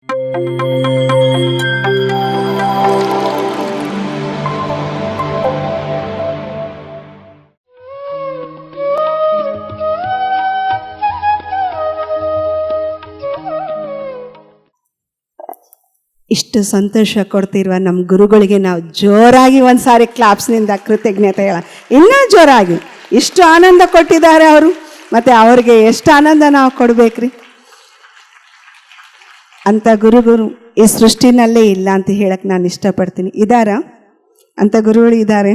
ಇಷ್ಟು ಸಂತೋಷ ಕೊಡ್ತಿರುವ ನಮ್ಮ ಗುರುಗಳಿಗೆ ನಾವು ಜೋರಾಗಿ ಒಂದು ಸಾರಿ ಕ್ಲಾಪ್ಸ್ನಿಂದ ಕೃತಜ್ಞತೆ ಹೇಳ, ಇನ್ನೂ ಜೋರಾಗಿ. ಇಷ್ಟು ಆನಂದ ಕೊಟ್ಟಿದ್ದಾರೆ ಅವರು, ಮತ್ತು ಅವ್ರಿಗೆ ಎಷ್ಟು ಆನಂದ ನಾವು ಕೊಡ್ಬೇಕ್ರಿ. ಅಂಥ ಗುರುಗಳು ಈ ಸೃಷ್ಟಿನಲ್ಲೇ ಇಲ್ಲ ಅಂತ ಹೇಳಕ್ಕೆ ನಾನು ಇಷ್ಟಪಡ್ತೀನಿ. ಇದ್ದಾರಾ ಅಂಥ ಗುರುಗಳು? ಇದ್ದಾರೆ.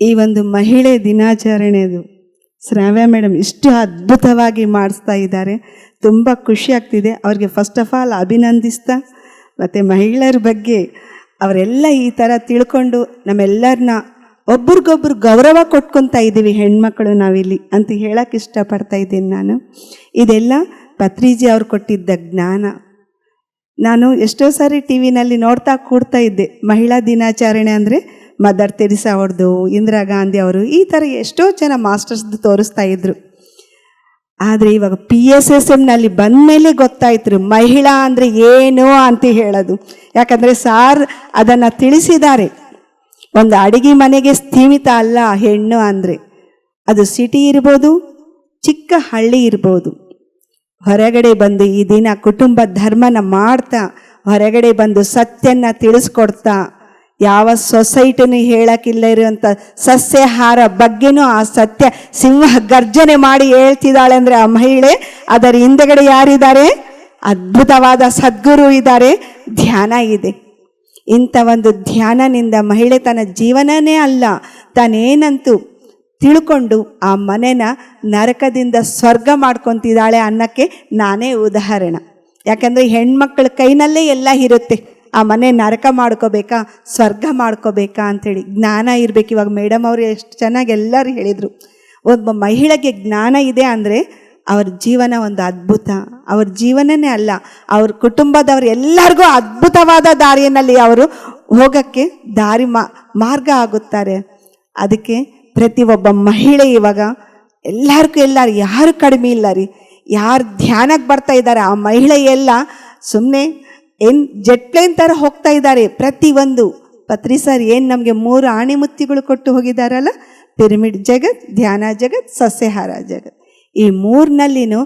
ಈ ಒಂದು ಮಹಿಳೆ ದಿನಾಚರಣೆದು ಶ್ರಾವ್ಯ ಮೇಡಮ್ ಇಷ್ಟು ಅದ್ಭುತವಾಗಿ ಮಾಡಿಸ್ತಾ ಇದ್ದಾರೆ. ತುಂಬ ಖುಷಿ ಆಗ್ತಿದೆ. ಅವ್ರಿಗೆ ಫಸ್ಟ್ ಆಫ್ ಆಲ್ ಅಭಿನಂದಿಸ್ತಾ, ಮತ್ತು ಮಹಿಳೆಯರ ಬಗ್ಗೆ ಅವರೆಲ್ಲ ಈ ಥರ ತಿಳ್ಕೊಂಡು ನಮ್ಮೆಲ್ಲರನ್ನ ಒಬ್ರಿಗೊಬ್ರು ಗೌರವ ಕೊಟ್ಕೊತಾ ಇದ್ದೀವಿ ಹೆಣ್ಮಕ್ಳು ನಾವಿಲ್ಲಿ ಅಂತ ಹೇಳಕ್ಕೆ ಇಷ್ಟಪಡ್ತಾ ಇದ್ದೀನಿ ನಾನು. ಇದೆಲ್ಲ ಪತ್ರಿಜಿ ಅವ್ರು ಕೊಟ್ಟಿದ್ದ ಜ್ಞಾನ. ನಾನು ಎಷ್ಟೋ ಸಾರಿ ಟಿ ವಿನಲ್ಲಿ ನೋಡ್ತಾ ಕೂಡ್ತಾ ಇದ್ದೆ. ಮಹಿಳಾ ದಿನಾಚರಣೆ ಅಂದರೆ ಮದರ್ ತೆರಿಸಾ ಅವ್ರದ್ದು, ಇಂದಿರಾ ಗಾಂಧಿ ಅವರು, ಈ ಥರ ಎಷ್ಟೋ ಜನ ಮಾಸ್ಟರ್ಸ್ದು ತೋರಿಸ್ತಾ ಇದ್ರು. ಆದರೆ ಇವಾಗ PSSMನಲ್ಲಿ ಬಂದ ಮೇಲೆ ಗೊತ್ತಾಯ್ತು ಮಹಿಳಾ ಅಂದರೆ ಏನು ಅಂತ ಹೇಳೋದು. ಯಾಕಂದರೆ ಸಾರ್ ಅದನ್ನು ತಿಳಿಸಿದ್ದಾರೆ. ಒಂದು ಅಡಿಗೆ ಮನೆಗೆ ಸೀಮಿತ ಅಲ್ಲ ಹೆಣ್ಣು ಅಂದರೆ. ಅದು ಸಿಟಿ ಇರ್ಬೋದು, ಚಿಕ್ಕ ಹಳ್ಳಿ ಇರ್ಬೋದು. ಹೊರಗಡೆ ಬಂದು ಈ ದಿನ ಕುಟುಂಬ ಧರ್ಮನ ಮಾಡ್ತಾ, ಹೊರಗಡೆ ಬಂದು ಸತ್ಯನ ತಿಳಿಸ್ಕೊಡ್ತಾ, ಯಾವ ಸೊಸೈಟಿನೂ ಹೇಳಕ್ಕಿಲ್ಲ ಇರುವಂಥ ಸಸ್ಯಾಹಾರ ಬಗ್ಗೆನೂ ಆ ಸತ್ಯ ಸಿಂಹ ಗರ್ಜನೆ ಮಾಡಿ ಹೇಳ್ತಿದ್ದಾಳೆ ಅಂದರೆ ಆ ಮಹಿಳೆ. ಅದರ ಹಿಂದೆಗಡೆ ಯಾರಿದ್ದಾರೆ? ಅದ್ಭುತವಾದ ಸದ್ಗುರು ಇದ್ದಾರೆ, ಧ್ಯಾನ ಇದೆ. ಇಂಥ ಒಂದು ಧ್ಯಾನದಿಂದ ಮಹಿಳೆ ತನ್ನ ಜೀವನನೇ ಅಲ್ಲ, ತಾನೇನಂತೂ ತಿಳ್ಕೊಂಡು ಆ ಮನೆನ ನರಕದಿಂದ ಸ್ವರ್ಗ ಮಾಡ್ಕೊತಿದ್ದಾಳೆ ಅನ್ನೋಕ್ಕೆ ನಾನೇ ಉದಾಹರಣೆ. ಯಾಕಂದರೆ ಹೆಣ್ಮಕ್ಳ ಕೈನಲ್ಲೇ ಎಲ್ಲ ಇರುತ್ತೆ. ಆ ಮನೆ ನರಕ ಮಾಡ್ಕೋಬೇಕಾ, ಸ್ವರ್ಗ ಮಾಡ್ಕೋಬೇಕಾ ಅಂಥೇಳಿ ಜ್ಞಾನ ಇರಬೇಕು. ಇವಾಗ ಮೇಡಮ್ ಅವರು ಎಷ್ಟು ಚೆನ್ನಾಗಿ ಎಲ್ಲರೂ ಹೇಳಿದರು. ಒಬ್ಬ ಮಹಿಳೆಗೆ ಜ್ಞಾನ ಇದೆ ಅಂದರೆ ಅವ್ರ ಜೀವನ ಒಂದು ಅದ್ಭುತ. ಅವ್ರ ಜೀವನನೇ ಅಲ್ಲ, ಅವ್ರ ಕುಟುಂಬದವ್ರು ಎಲ್ಲರಿಗೂ ಅದ್ಭುತವಾದ ದಾರಿಯಲ್ಲಿ ಅವರು ಹೋಗೋಕ್ಕೆ ಮಾರ್ಗ ಆಗುತ್ತಾರೆ. ಅದಕ್ಕೆ ಪ್ರತಿಯೊಬ್ಬ ಮಹಿಳೆ ಇವಾಗ ಎಲ್ಲರೂ ಯಾರು ಕಡಿಮೆ ಇಲ್ಲ ರೀ. ಯಾರು ಧ್ಯಾನಕ್ಕೆ ಬರ್ತಾ ಇದ್ದಾರೆ ಆ ಮಹಿಳೆ ಎಲ್ಲ ಸುಮ್ಮನೆ ಜೆಟ್ ಪ್ಲೇನ್ ಥರ ಹೋಗ್ತಾ ಇದ್ದಾರೆ. ಪ್ರತಿಯೊಂದು ಪತ್ರಿ ಸರ್ ಏನು ನಮಗೆ 3 ಆಣಿಮುತ್ತಿಗಳು ಕೊಟ್ಟು ಹೋಗಿದ್ದಾರಲ್ಲ, ಪಿರಮಿಡ್ ಜಗತ್, ಧ್ಯಾನ ಜಗತ್, ಸಸ್ಯಾಹಾರ ಜಗತ್. ಈ 3ನಲ್ಲಿನೂ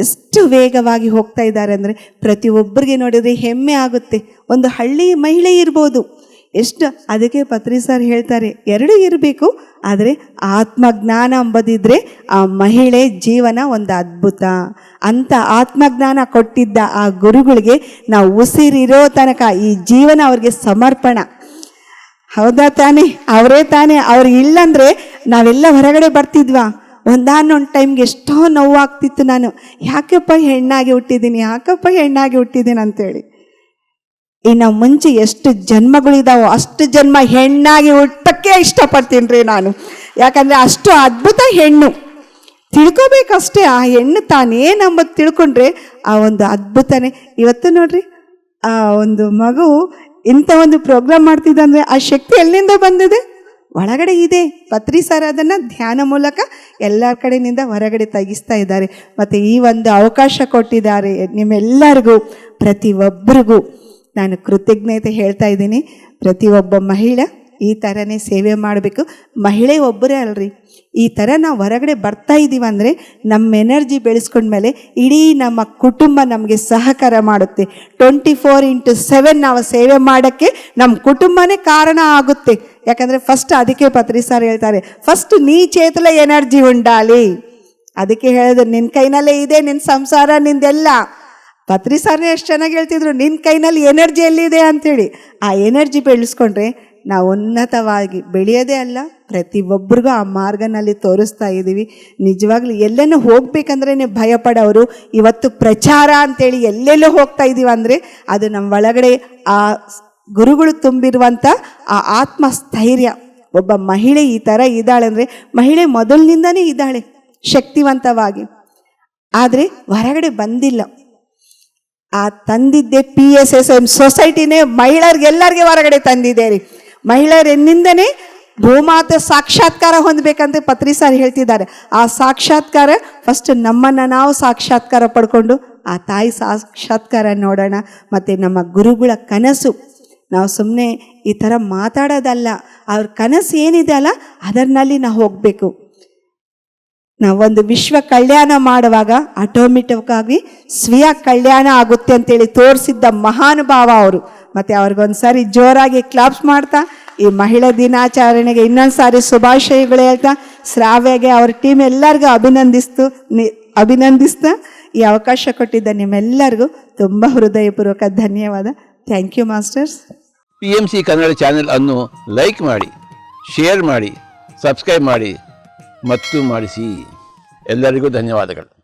ಎಷ್ಟು ವೇಗವಾಗಿ ಹೋಗ್ತಾ ಇದ್ದಾರೆ ಅಂದರೆ ಪ್ರತಿಯೊಬ್ಬರಿಗೆ ನೋಡಿದರೆ ಹೆಮ್ಮೆ ಆಗುತ್ತೆ. ಒಂದು ಹಳ್ಳಿ ಮಹಿಳೆ ಇರ್ಬೋದು ಎಷ್ಟು. ಅದಕ್ಕೆ ಪತ್ರಿ ಸರ್ ಹೇಳ್ತಾರೆ, ಎರಡೂ ಇರಬೇಕು, ಆದರೆ ಆತ್ಮಜ್ಞಾನ ಎಂಬುದಿದ್ರೆ ಆ ಮಹಿಳೆ ಜೀವನ ಒಂದು ಅದ್ಭುತ. ಅಂಥ ಆತ್ಮಜ್ಞಾನ ಕೊಟ್ಟಿದ್ದ ಆ ಗುರುಗಳಿಗೆ ನಾವು ಉಸಿರಿರೋ ತನಕ ಈ ಜೀವನ ಅವ್ರಿಗೆ ಸಮರ್ಪಣ. ಹೌದಾ ತಾನೇ? ಅವರೇ ತಾನೇ. ಅವ್ರು ಇಲ್ಲಂದರೆ ನಾವೆಲ್ಲ ಹೊರಗಡೆ ಬರ್ತಿದ್ವಾ? ಒಂದಾನೊಂದು ಟೈಮ್ಗೆ ಎಷ್ಟೋ ನೋವಾಗ್ತಿತ್ತು. ನಾನು ಯಾಕಪ್ಪ ಹೆಣ್ಣಾಗಿ ಹುಟ್ಟಿದ್ದೀನಿ ಅಂತೇಳಿ. ಇನ್ನು ಮುಂಚೆ ಎಷ್ಟು ಜನ್ಮಗಳಿದಾವೋ ಅಷ್ಟು ಜನ್ಮ ಹೆಣ್ಣಾಗಿ ಹುಟ್ಟಕ್ಕೆ ಇಷ್ಟಪಡ್ತೀನಿ ರೀ ನಾನು. ಯಾಕಂದರೆ ಅಷ್ಟು ಅದ್ಭುತ ಹೆಣ್ಣು. ತಿಳ್ಕೊಬೇಕಷ್ಟೇ ಆ ಹೆಣ್ಣು ತಾನೇನಂಬುದು ತಿಳ್ಕೊಂಡ್ರೆ ಆ ಒಂದು ಅದ್ಭುತನೇ. ಇವತ್ತು ನೋಡ್ರಿ, ಆ ಒಂದು ಮಗು ಇಂಥ ಒಂದು ಪ್ರೋಗ್ರಾಮ್ ಮಾಡ್ತಿದ್ದಂದರೆ ಆ ಶಕ್ತಿ ಎಲ್ಲಿಂದ ಬಂದಿದೆ? ಒಳಗಡೆ ಇದೆ. ಪತ್ರಿ ಸರ್ ಅದನ್ನು ಧ್ಯಾನ ಮೂಲಕ ಎಲ್ಲರ ಕಡೆಯಿಂದ ಹೊರಗಡೆ ತೆಗಿಸ್ತಾ ಇದ್ದಾರೆ. ಮತ್ತು ಈ ಒಂದು ಅವಕಾಶ ಕೊಟ್ಟಿದ್ದಾರೆ ನಿಮ್ಮೆಲ್ಲರಿಗೂ, ಪ್ರತಿಯೊಬ್ಬರಿಗೂ ನಾನು ಕೃತಜ್ಞತೆ ಹೇಳ್ತಾ ಇದ್ದೀನಿ. ಪ್ರತಿಯೊಬ್ಬ ಮಹಿಳೆ ಈ ಥರನೇ ಸೇವೆ ಮಾಡಬೇಕು. ಮಹಿಳೆ ಒಬ್ಬರೇ ಅಲ್ರಿ, ಈ ಥರ ನಾವು ಹೊರಗಡೆ ಬರ್ತಾ ಇದ್ದೀವಿ ಅಂದರೆ ನಮ್ಮ ಎನರ್ಜಿ ಬೆಳೆಸ್ಕೊಂಡ್ಮೇಲೆ ಇಡೀ ನಮ್ಮ ಕುಟುಂಬ ನಮಗೆ ಸಹಕಾರ ಮಾಡುತ್ತೆ. 24/7 ನಾವು ಸೇವೆ ಮಾಡೋಕ್ಕೆ ನಮ್ಮ ಕುಟುಂಬನೇ ಕಾರಣ ಆಗುತ್ತೆ. ಯಾಕಂದರೆ ಫಸ್ಟ್ ಅದಕ್ಕೆ ಪತ್ರಿ ಸರ್ ಹೇಳ್ತಾರೆ, ಫಸ್ಟ್ ನೀ ಚೇತಲ ಎನರ್ಜಿ ಉಂಡಾಲಿ. ಅದಕ್ಕೆ ಹೇಳಿದ್ರು, ನಿನ್ನ ಕೈನಲ್ಲೇ ಇದೆ ನಿನ್ನ ಸಂಸಾರ, ನಿಂದೆಲ್ಲ. ಪತ್ರಿ ಸರ್ನೇ ಎಷ್ಟು ಚೆನ್ನಾಗಿ ಹೇಳ್ತಿದ್ರು, ನಿನ್ನ ಕೈನಲ್ಲಿ ಎನರ್ಜಿ ಎಲ್ಲಿದೆ ಅಂಥೇಳಿ. ಆ ಎನರ್ಜಿ ಬೆಳೆಸ್ಕೊಂಡ್ರೆ ನಾವು ಉನ್ನತವಾಗಿ ಬೆಳೆಯೋದೇ ಅಲ್ಲ, ಪ್ರತಿಯೊಬ್ಬರಿಗೂ ಆ ಮಾರ್ಗನಲ್ಲಿ ತೋರಿಸ್ತಾ ಇದ್ದೀವಿ. ನಿಜವಾಗ್ಲೂ ಎಲ್ಲನೂ ಹೋಗ್ಬೇಕಂದ್ರೆ ಭಯಪಡೋರು ಇವತ್ತು ಪ್ರಚಾರ ಅಂಥೇಳಿ ಎಲ್ಲೆಲ್ಲೋ ಹೋಗ್ತಾ ಇದ್ದೀವಿ ಅಂದರೆ ಅದು ನಮ್ಮ ಒಳಗಡೆ ಆ ಗುರುಗಳು ತುಂಬಿರುವಂಥ ಆ ಆತ್ಮಸ್ಥೈರ್ಯ. ಒಬ್ಬ ಮಹಿಳೆ ಈ ಥರ ಇದ್ದಾಳೆ ಅಂದರೆ ಮಹಿಳೆ ಮೊದಲಿನಿಂದನೇ ಇದ್ದಾಳೆ ಶಕ್ತಿವಂತವಾಗಿ, ಆದರೆ ಹೊರಗಡೆ ಬಂದಿಲ್ಲ. ಆ ತಂದಿದ್ದೆ PSSM ಸೊಸೈಟಿನೇ ಮಹಿಳೆಯರಿಗೆಲ್ಲರಿಗೆ ಹೊರಗಡೆ ತಂದಿದೆ ರೀ. ಮಹಿಳೆಯರಿಂದನೇ ಭೂಮಾತೆ ಸಾಕ್ಷಾತ್ಕಾರ ಹೊಂದಬೇಕಂತ ಪತ್ರಿ ಸರ್ ಹೇಳ್ತಿದ್ದಾರೆ. ಆ ಸಾಕ್ಷಾತ್ಕಾರ ಫಸ್ಟ್ ನಮ್ಮನ್ನು ನಾವು ಸಾಕ್ಷಾತ್ಕಾರ ಪಡ್ಕೊಂಡು ಆ ತಾಯಿ ಸಾಕ್ಷಾತ್ಕಾರ ನೋಡೋಣ. ಮತ್ತು ನಮ್ಮ ಗುರುಗಳ ಕನಸು ನಾವು ಸುಮ್ಮನೆ ಈ ಥರ ಮಾತಾಡೋದಲ್ಲ, ಅವ್ರ ಕನಸು ಏನಿದೆ ಅಲ್ಲ ಅದರಲ್ಲಿ ನಾವು ಹೋಗಬೇಕು. ನಾವೊಂದು ವಿಶ್ವ ಕಲ್ಯಾಣ ಮಾಡುವಾಗ ಆಟೋಮೆಟಿಕ್ ಆಗಿ ಸ್ವೀಯ ಕಲ್ಯಾಣ ಆಗುತ್ತೆ ಅಂತೇಳಿ ತೋರಿಸಿದ್ದ ಮಹಾನುಭಾವ ಅವರು. ಮತ್ತು ಅವ್ರಿಗೊಂದು ಸಾರಿ ಜೋರಾಗಿ ಕ್ಲಾಪ್ಸ್ ಮಾಡ್ತಾ ಈ ಮಹಿಳಾ ದಿನಾಚರಣೆಗೆ ಇನ್ನೊಂದು ಸಾರಿ ಶುಭಾಶಯಗಳು ಹೇಳ್ತಾ ಶ್ರಾವ್ಯಗೆ ಅವ್ರ ಟೀಮ್ ಎಲ್ಲರಿಗೂ ಅಭಿನಂದಿಸ್ತಾ ಈ ಅವಕಾಶ ಕೊಟ್ಟಿದ್ದ ನಿಮ್ಮೆಲ್ಲರಿಗೂ ತುಂಬ ಹೃದಯಪೂರ್ವಕ ಧನ್ಯವಾದ. Thank you masters. PMC Kannada channel ಅನ್ನು ಲೈಕ್ ಮಾಡಿ, ಶೇರ್ ಮಾಡಿ, ಸಬ್ಸ್ಕ್ರೈಬ್ ಮಾಡಿ ಮತ್ತು ಮಾಡಿಸಿ. ಎಲ್ಲರಿಗೂ ಧನ್ಯವಾದಗಳು.